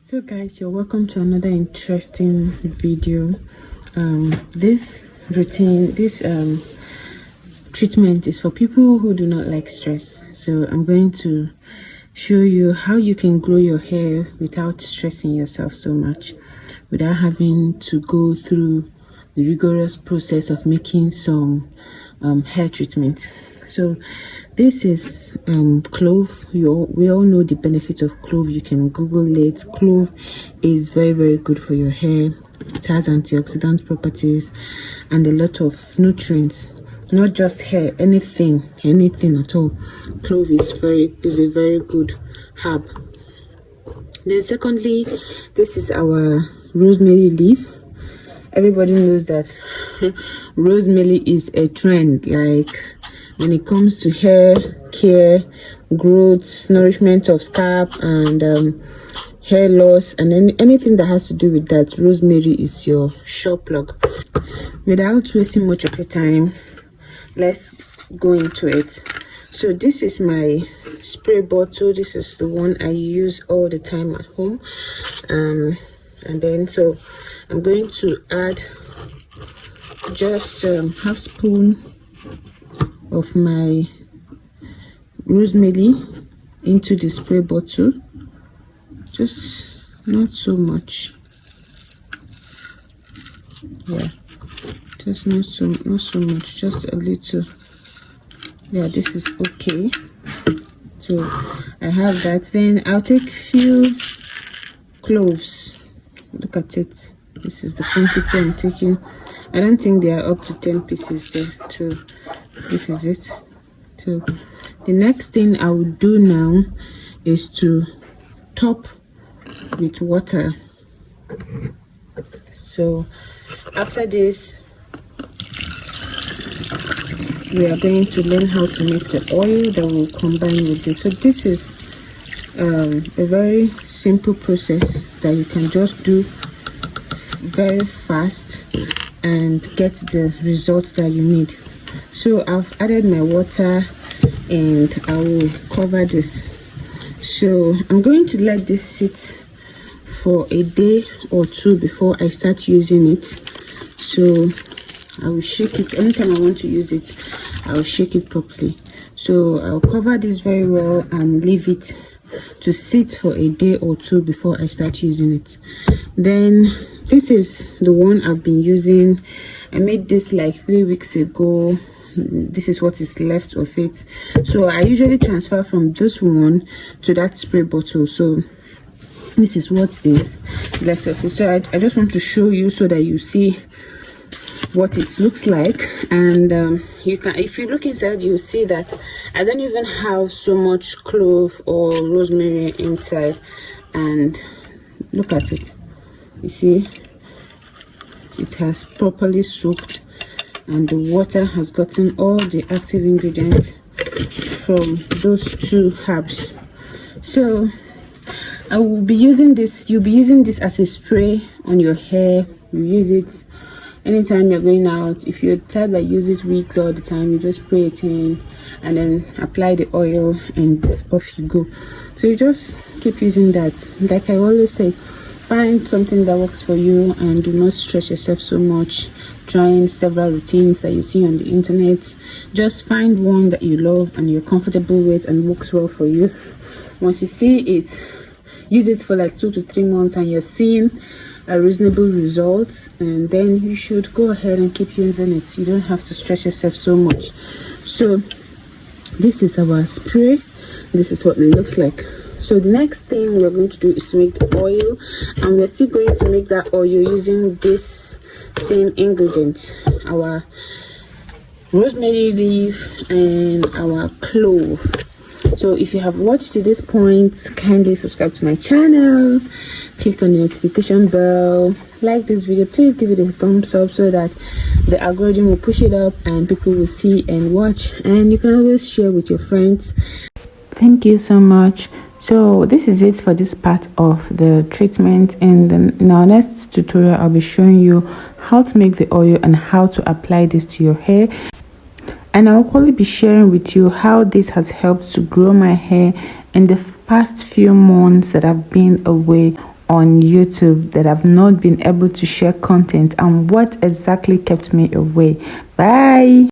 So guys, you're welcome to another interesting video. This treatment is for people who do not like stress. So I'm going to show you how you can grow your hair without stressing yourself so much, without having to go through the rigorous process of making some hair treatment. So this is clove. We all know the benefits of clove. You can Google it. Clove is very good for your hair. It has antioxidant properties and a lot of nutrients. Not just hair, anything at all. Clove is a very good herb. Then secondly, this is our rosemary leaf. Everybody knows that rosemary is a trend, like when it comes to hair care, growth, nourishment of scalp, and hair loss, and anything that has to do with that. Rosemary is your sure plug. Without wasting much of your time, let's go into it. So this is my spray bottle. This is the one I use all the time at home. And then so I'm going to add just half spoon of my rosemary into the spray bottle. Just not so much. Yeah, just not so much, just a little. Yeah, this is okay. So I have that. Then I'll take few cloves. Look at it. This is the quantity I'm taking. I don't think they are up to 10 pieces there. So this is it. So the next thing I will do now is to top with water. So after this, we are going to learn how to make the oil that will combine with this. So this is a very simple process that you can just do very fast and get the results that you need. So I've added my water and I will cover this. So I'm going to let this sit for a day or two before I start using it. So I will shake it anytime I want to use it. I'll shake it properly. So I'll cover this very well and leave it to sit for a day or two before I start using it. Then this is the one I've been using. I made this like 3 weeks ago. This is what is left of it. So I usually transfer from this one to that spray bottle. So this is what is left of it. So I just want to show you so that you see what it looks like. And you can, if you look inside, you see that I don't even have so much clove or rosemary inside. And look at it. You see, it has properly soaked and the water has gotten all the active ingredients from those two herbs. So I will be using this. You'll be using this as a spray on your hair. You use it anytime you're going out. If you're the type that uses wigs all the time, you just spray it in and then apply the oil and off you go. So you just keep using that. Like I always say, find something that works for you and do not stress yourself so much trying several routines that you see on the internet. Just find one that you love and you're comfortable with and works well for you. Once you see it, use it for like 2 to 3 months and you're seeing a reasonable results, and then you should go ahead and keep using it. You don't have to stress yourself so much. So this is our spray. This is what it looks like. So the next thing we're going to do is to make the oil, and we're still going to make that oil using this same ingredients, our rosemary leaf and our clove. So if you have watched to this point, kindly subscribe to my channel, click on the notification bell, like this video, please give it a thumbs up so that the algorithm will push it up and people will see and watch, and you can always share with your friends. Thank you so much. So this is it for this part of the treatment, and then in our next tutorial I'll be showing you how to make the oil and how to apply this to your hair. And I'll probably be sharing with you how this has helped to grow my hair in the past few months that I've been away on YouTube that I've not been able to share content, and what exactly kept me away. Bye.